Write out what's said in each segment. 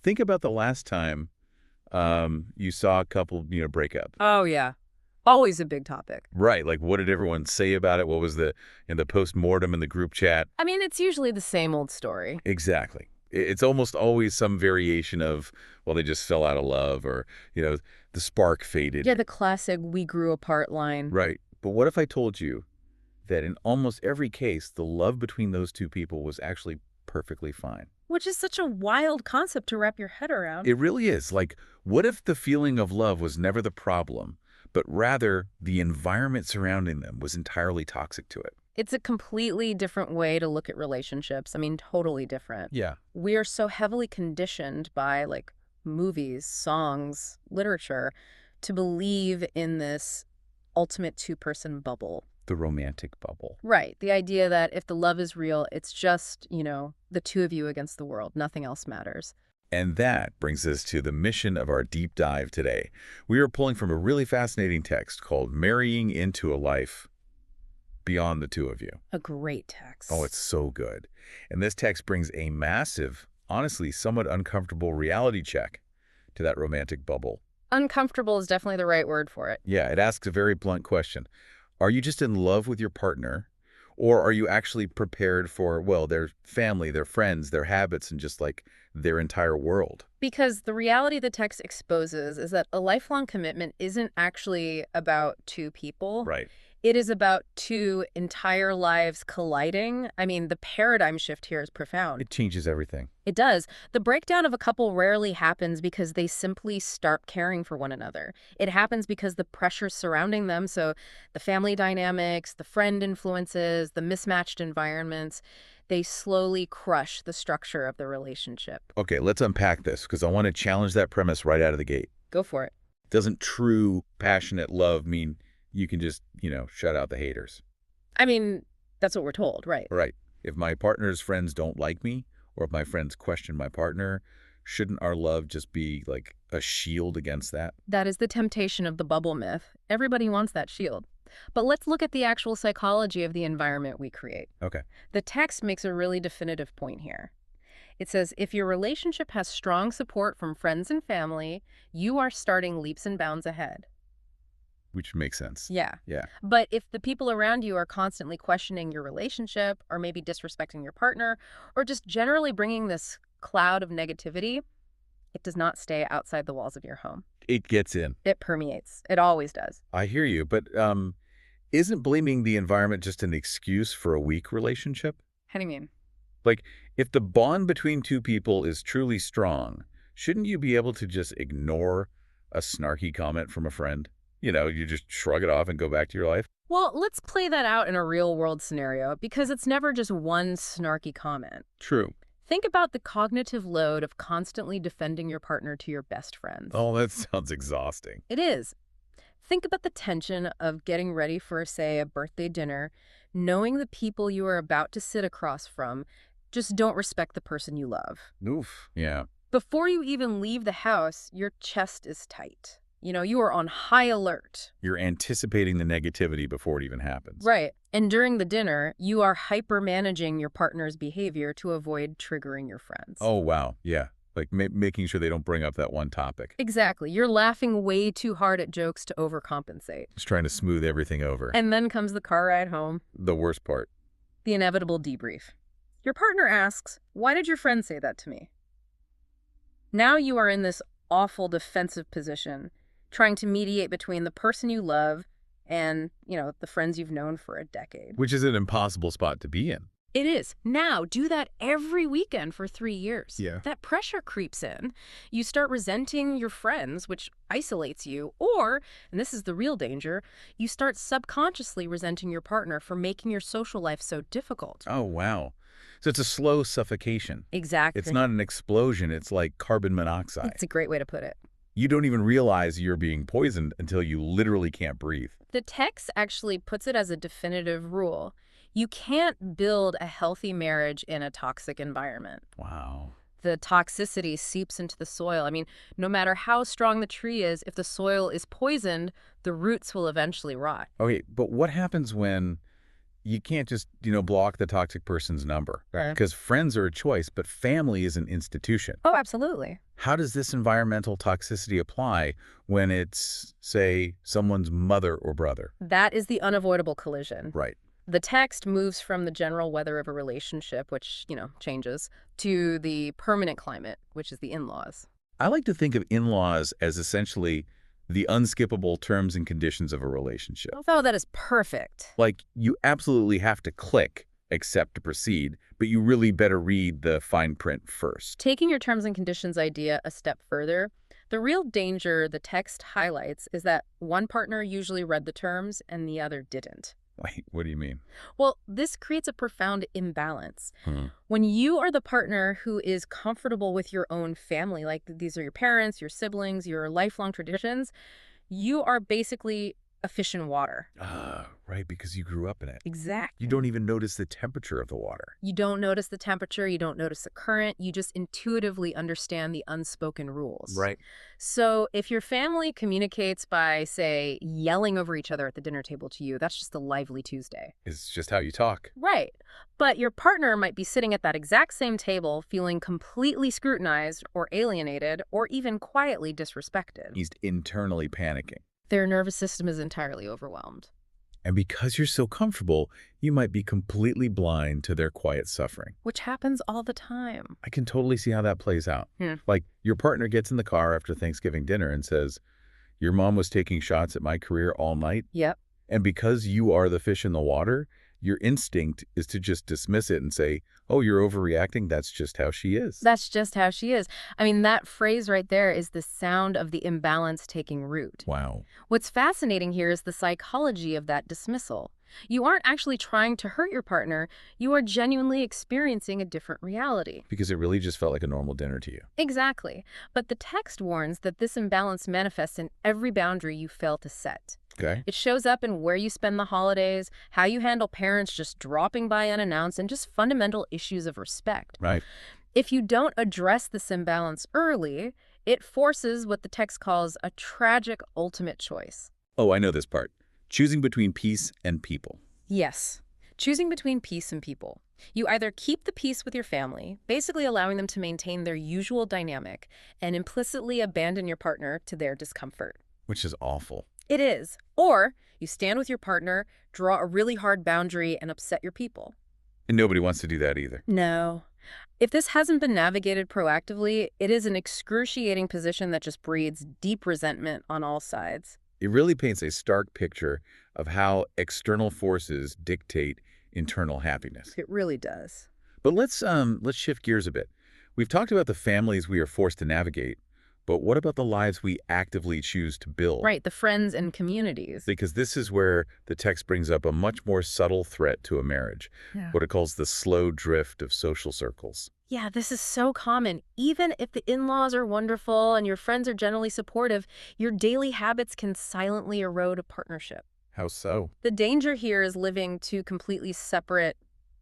Think about the last time you saw a couple, break up. Oh, yeah. Always a big topic. Right. Like, what did everyone say about it? What was in the post-mortem in the group chat? I mean, it's usually the same old story. Exactly. It's almost always some variation of, well, they just fell out of love or, you know, the spark faded. Yeah, the classic "we grew apart" line. Right. But what if I told you that in almost every case, the love between those two people was actually perfectly fine? Which is such a wild concept to wrap your head around. It really is. Like, what if the feeling of love was never the problem, but rather the environment surrounding them was entirely toxic to it? It's a completely different way to look at relationships. I mean, totally different. Yeah. We are so heavily conditioned by, like, movies, songs, literature to believe in this ultimate two-person bubble. The romantic bubble. Right. The idea that if the love is real, it's just, the two of you against the world. Nothing else matters. And that brings us to the mission of our deep dive today. We are pulling from a really fascinating text called Marrying into a Life Beyond the Two of You. A great text. Oh, it's so good. And this text brings a massive, honestly, somewhat uncomfortable reality check to that romantic bubble. Uncomfortable is definitely the right word for it. Yeah, it asks a very blunt question. Are you just in love with your partner, or are you actually prepared for, well, their family, their friends, their habits, and just like their entire world? Because the reality the text exposes is that a lifelong commitment isn't actually about two people. Right. It is about two entire lives colliding. I mean, the paradigm shift here is profound. It changes everything. It does. The breakdown of a couple rarely happens because they simply start caring for one another. It happens because the pressures surrounding them, so the family dynamics, the friend influences, the mismatched environments, they slowly crush the structure of the relationship. Okay, let's unpack this because I want to challenge that premise right out of the gate. Go for it. Doesn't true, passionate love mean you can just, shut out the haters? I mean, that's what we're told, right? Right. If my partner's friends don't like me, or if my friends question my partner, shouldn't our love just be like a shield against that? That is the temptation of the bubble myth. Everybody wants that shield. But let's look at the actual psychology of the environment we create. Okay. The text makes a really definitive point here. It says, if your relationship has strong support from friends and family, you are starting leaps and bounds ahead. Which makes sense. Yeah. Yeah. But if the people around you are constantly questioning your relationship, or maybe disrespecting your partner, or just generally bringing this cloud of negativity, it does not stay outside the walls of your home. It gets in. It permeates. It always does. I hear you, but isn't blaming the environment just an excuse for a weak relationship? How do you mean? Like, if the bond between two people is truly strong, shouldn't you be able to just ignore a snarky comment from a friend? You just shrug it off and go back to your life? Well, let's play that out in a real-world scenario, because it's never just one snarky comment. True. Think about the cognitive load of constantly defending your partner to your best friends. Oh, that sounds exhausting. It is. Think about the tension of getting ready for, say, a birthday dinner, knowing the people you are about to sit across from just don't respect the person you love. Oof. Yeah. Before you even leave the house, your chest is tight. You are on high alert. You're anticipating the negativity before it even happens. Right. And during the dinner, you are hyper-managing your partner's behavior to avoid triggering your friends. Oh, wow. Yeah. Like making sure they don't bring up that one topic. Exactly. You're laughing way too hard at jokes to overcompensate. Just trying to smooth everything over. And then comes the car ride home. The worst part. The inevitable debrief. Your partner asks, "Why did your friend say that to me?" Now you are in this awful defensive position, trying to mediate between the person you love and, the friends you've known for a decade. Which is an impossible spot to be in. It is. Now, do that every weekend for 3 years. Yeah. That pressure creeps in. You start resenting your friends, which isolates you. Or, and this is the real danger, you start subconsciously resenting your partner for making your social life so difficult. Oh, wow. So it's a slow suffocation. Exactly. It's not an explosion. It's like carbon monoxide. It's a great way to put it. You don't even realize you're being poisoned until you literally can't breathe. The text actually puts it as a definitive rule. You can't build a healthy marriage in a toxic environment. Wow. The toxicity seeps into the soil. I mean, no matter how strong the tree is, if the soil is poisoned, the roots will eventually rot. Okay, but what happens when you can't just, block the toxic person's number. Right. Because friends are a choice, but family is an institution. Oh, absolutely. How does this environmental toxicity apply when it's, say, someone's mother or brother? That is the unavoidable collision. Right. The text moves from the general weather of a relationship, which, changes, to the permanent climate, which is the in-laws. I like to think of in-laws as essentially the unskippable terms and conditions of a relationship. Oh, that is perfect. Like, you absolutely have to click accept to proceed, but you really better read the fine print first. Taking your terms and conditions idea a step further, the real danger the text highlights is that one partner usually read the terms and the other didn't. Wait, what do you mean? Well, this creates a profound imbalance. Hmm. When you are the partner who is comfortable with your own family, like these are your parents, your siblings, your lifelong traditions, you are basically a fish in water. Right, because you grew up in it. Exactly. You don't even notice the temperature of the water. You don't notice the temperature, you don't notice the current, you just intuitively understand the unspoken rules. Right. So if your family communicates by, say, yelling over each other at the dinner table to you, that's just a lively Tuesday. It's just how you talk. Right. But your partner might be sitting at that exact same table feeling completely scrutinized or alienated or even quietly disrespected. He's internally panicking. Their nervous system is entirely overwhelmed. And because you're so comfortable, you might be completely blind to their quiet suffering. Which happens all the time. I can totally see how that plays out. Like, your partner gets in the car after Thanksgiving dinner and says, "Your mom was taking shots at my career all night." Yep. And because you are the fish in the water, your instinct is to just dismiss it and say, "Oh, you're overreacting. That's just how she is." That's just how she is. I mean, that phrase right there is the sound of the imbalance taking root. Wow. What's fascinating here is the psychology of that dismissal. You aren't actually trying to hurt your partner. You are genuinely experiencing a different reality. Because it really just felt like a normal dinner to you. Exactly. But the text warns that this imbalance manifests in every boundary you fail to set. Okay. It shows up in where you spend the holidays, how you handle parents just dropping by unannounced, and just fundamental issues of respect. Right. If you don't address this imbalance early, it forces what the text calls a tragic ultimate choice. Oh, I know this part. Choosing between peace and people. Yes. Choosing between peace and people. You either keep the peace with your family, basically allowing them to maintain their usual dynamic, and implicitly abandon your partner to their discomfort. Which is awful. It is. Or you stand with your partner, draw a really hard boundary, and upset your people. And nobody wants to do that either. No. If this hasn't been navigated proactively, it is an excruciating position that just breeds deep resentment on all sides. It really paints a stark picture of how external forces dictate internal happiness. It really does. But let's shift gears a bit. We've talked about the families we are forced to navigate, but what about the lives we actively choose to build? Right, the friends and communities. Because this is where the text brings up a much more subtle threat to a marriage, what it calls the slow drift of social circles. Yeah, this is so common. Even if the in-laws are wonderful and your friends are generally supportive, your daily habits can silently erode a partnership. How so? The danger here is living two completely separate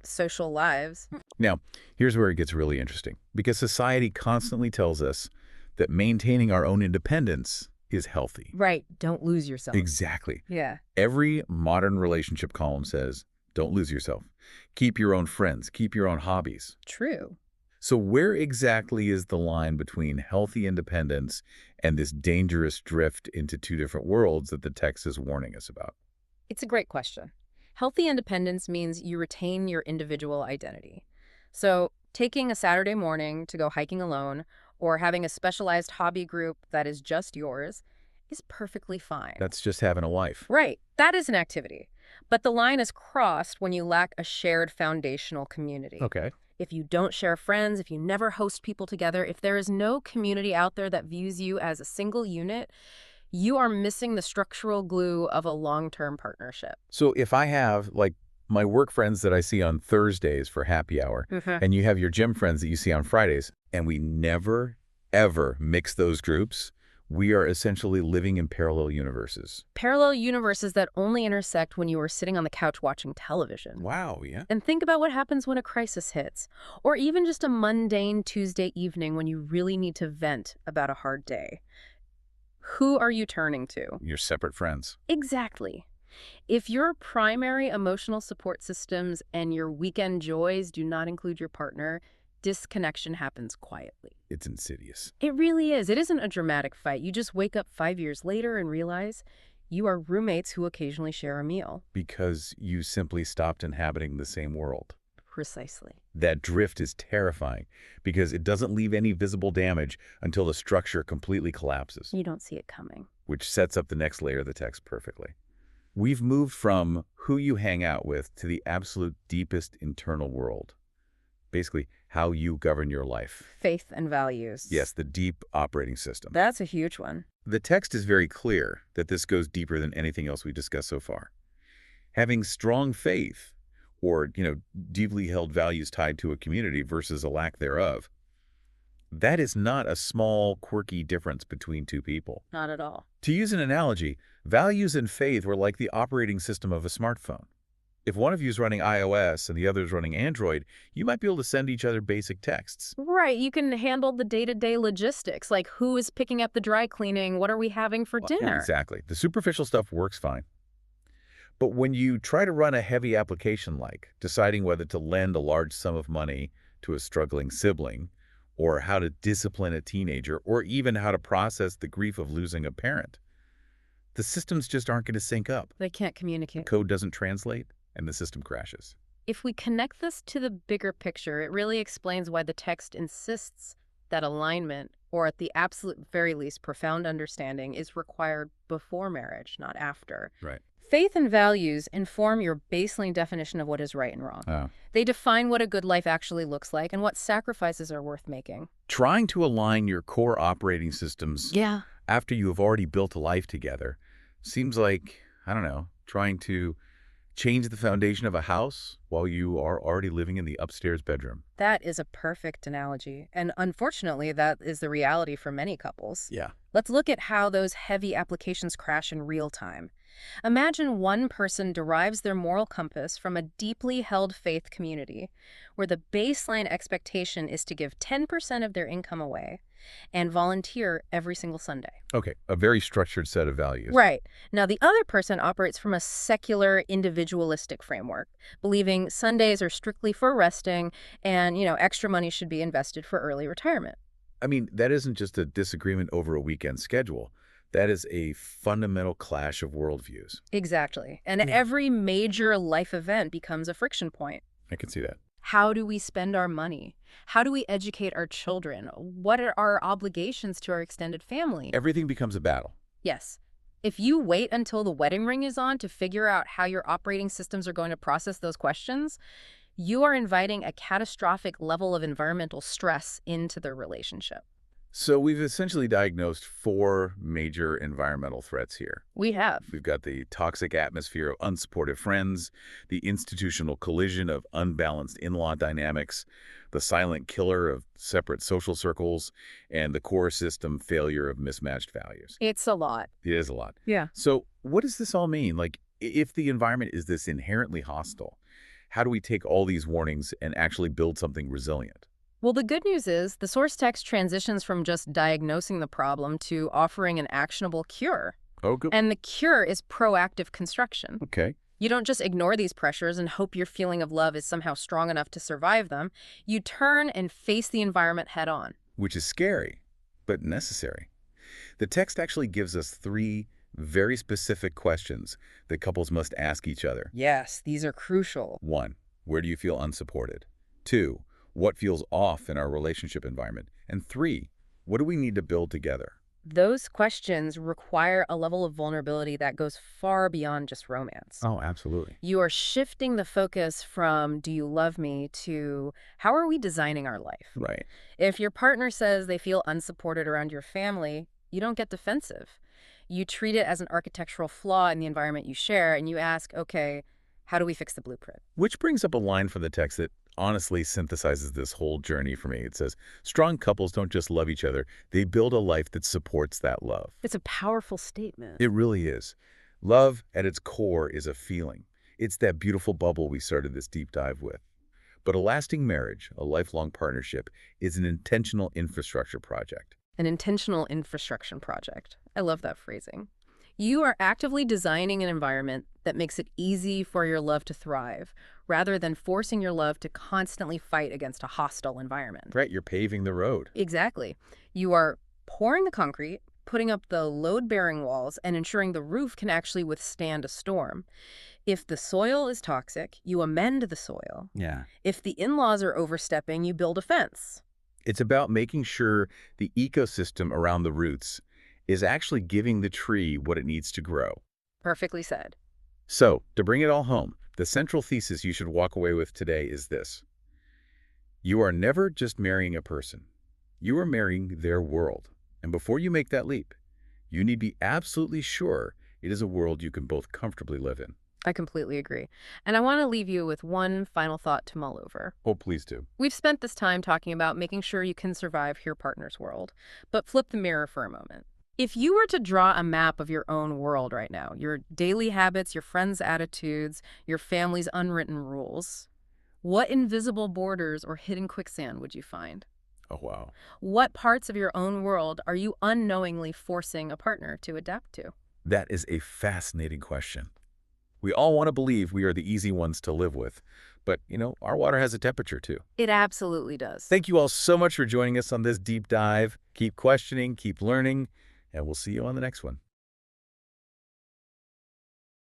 social lives. Now, here's where it gets really interesting, because society constantly tells us that maintaining our own independence is healthy. Right, don't lose yourself. Exactly. Yeah. Every modern relationship column says, don't lose yourself. Keep your own friends. Keep your own hobbies. True. So where exactly is the line between healthy independence and this dangerous drift into two different worlds that the text is warning us about? It's a great question. Healthy independence means you retain your individual identity. So taking a Saturday morning to go hiking alone or having a specialized hobby group that is just yours is perfectly fine. That's just having a life. Right. That is an activity. But the line is crossed when you lack a shared foundational community. Okay. If you don't share friends, if you never host people together, if there is no community out there that views you as a single unit, you are missing the structural glue of a long-term partnership. So if I have, like, my work friends that I see on Thursdays for happy hour, and you have your gym friends that you see on Fridays, and we never, ever mix those groups, we are essentially living in parallel universes. Parallel universes that only intersect when you are sitting on the couch watching television. Wow, yeah. And think about what happens when a crisis hits, or even just a mundane Tuesday evening when you really need to vent about a hard day. Who are you turning to? Your separate friends. Exactly. If your primary emotional support systems and your weekend joys do not include your partner, disconnection happens quietly. It's insidious. It really is. It isn't a dramatic fight. You just wake up 5 years later and realize you are roommates who occasionally share a meal. Because you simply stopped inhabiting the same world. Precisely. That drift is terrifying because it doesn't leave any visible damage until the structure completely collapses, You don't see it coming. which sets up the next layer of the text perfectly. We've moved from who you hang out with to the absolute deepest internal world. Basically, how you govern your life. Faith and values. Yes, the deep operating system. That's a huge one. The text is very clear that this goes deeper than anything else we discussed so far. Having strong faith or, deeply held values tied to a community versus a lack thereof, that is not a small, quirky difference between two people. Not at all. To use an analogy, values and faith were like the operating system of a smartphone. If one of you is running iOS and the other is running Android, you might be able to send each other basic texts. Right. You can handle the day-to-day logistics, like who is picking up the dry cleaning, what are we having for dinner? Exactly. The superficial stuff works fine. But when you try to run a heavy application like deciding whether to lend a large sum of money to a struggling sibling, or how to discipline a teenager, or even how to process the grief of losing a parent, the systems just aren't going to sync up. They can't communicate. Code doesn't translate, and the system crashes. If we connect this to the bigger picture, it really explains why the text insists that alignment, or at the absolute very least profound understanding, is required before marriage, not after. Right. Faith and values inform your baseline definition of what is right and wrong. Oh. They define what a good life actually looks like and what sacrifices are worth making. Trying to align your core operating systems Yeah. after you have already built a life together seems like, trying to change the foundation of a house while you are already living in the upstairs bedroom. That is a perfect analogy. And unfortunately, that is the reality for many couples. Yeah. Let's look at how those heavy applications crash in real time. Imagine one person derives their moral compass from a deeply held faith community where the baseline expectation is to give 10% of their income away and volunteer every single Sunday. Okay, a very structured set of values. Right. Now, the other person operates from a secular, individualistic framework, believing Sundays are strictly for resting and, extra money should be invested for early retirement. I mean, that isn't just a disagreement over a weekend schedule. That is a fundamental clash of worldviews. Exactly. And every major life event becomes a friction point. I can see that. How do we spend our money? How do we educate our children? What are our obligations to our extended family? Everything becomes a battle. Yes. If you wait until the wedding ring is on to figure out how your operating systems are going to process those questions, you are inviting a catastrophic level of environmental stress into the relationship. So we've essentially diagnosed 4 major environmental threats here. We have. We've got the toxic atmosphere of unsupportive friends, the institutional collision of unbalanced in-law dynamics, the silent killer of separate social circles, and the core system failure of mismatched values. It's a lot. It is a lot. Yeah. So what does this all mean? Like, if the environment is this inherently hostile, how do we take all these warnings and actually build something resilient? Well, the good news is the source text transitions from just diagnosing the problem to offering an actionable cure. Oh, good. And the cure is proactive construction. Okay. You don't just ignore these pressures and hope your feeling of love is somehow strong enough to survive them. You turn and face the environment head on. Which is scary, but necessary. The text actually gives us 3 very specific questions that couples must ask each other. Yes, these are crucial. 1, where do you feel unsupported? 2, what feels off in our relationship environment? And 3, what do we need to build together? Those questions require a level of vulnerability that goes far beyond just romance. Oh, absolutely. You are shifting the focus from, do you love me, to how are we designing our life? Right. If your partner says they feel unsupported around your family, you don't get defensive. You treat it as an architectural flaw in the environment you share, and you ask, okay, how do we fix the blueprint? Which brings up a line from the text that honestly synthesizes this whole journey for me. It says, strong couples don't just love each other, they build a life that supports that love. It's a powerful statement. It really is. Love, at its core, is a feeling. It's that beautiful bubble we started this deep dive with. But a lasting marriage, a lifelong partnership, is an intentional infrastructure project. An intentional infrastructure project. I love that phrasing. You are actively designing an environment that makes it easy for your love to thrive, rather than forcing your love to constantly fight against a hostile environment. Right, you're paving the road. Exactly. You are pouring the concrete, putting up the load-bearing walls, and ensuring the roof can actually withstand a storm. If the soil is toxic, you amend the soil. Yeah. If the in-laws are overstepping, you build a fence. It's about making sure the ecosystem around the roots is actually giving the tree what it needs to grow. Perfectly said. So, to bring it all home, the central thesis you should walk away with today is this. You are never just marrying a person. You are marrying their world. And before you make that leap, you need to be absolutely sure it is a world you can both comfortably live in. I completely agree. And I want to leave you with one final thought to mull over. Oh, please do. We've spent this time talking about making sure you can survive your partner's world, but flip the mirror for a moment. If you were to draw a map of your own world right now, your daily habits, your friends' attitudes, your family's unwritten rules, what invisible borders or hidden quicksand would you find? Oh, wow. What parts of your own world are you unknowingly forcing a partner to adapt to? That is a fascinating question. We all want to believe we are the easy ones to live with, but, our water has a temperature too. It absolutely does. Thank you all so much for joining us on this deep dive. Keep questioning, keep learning, and we'll see you on the next one.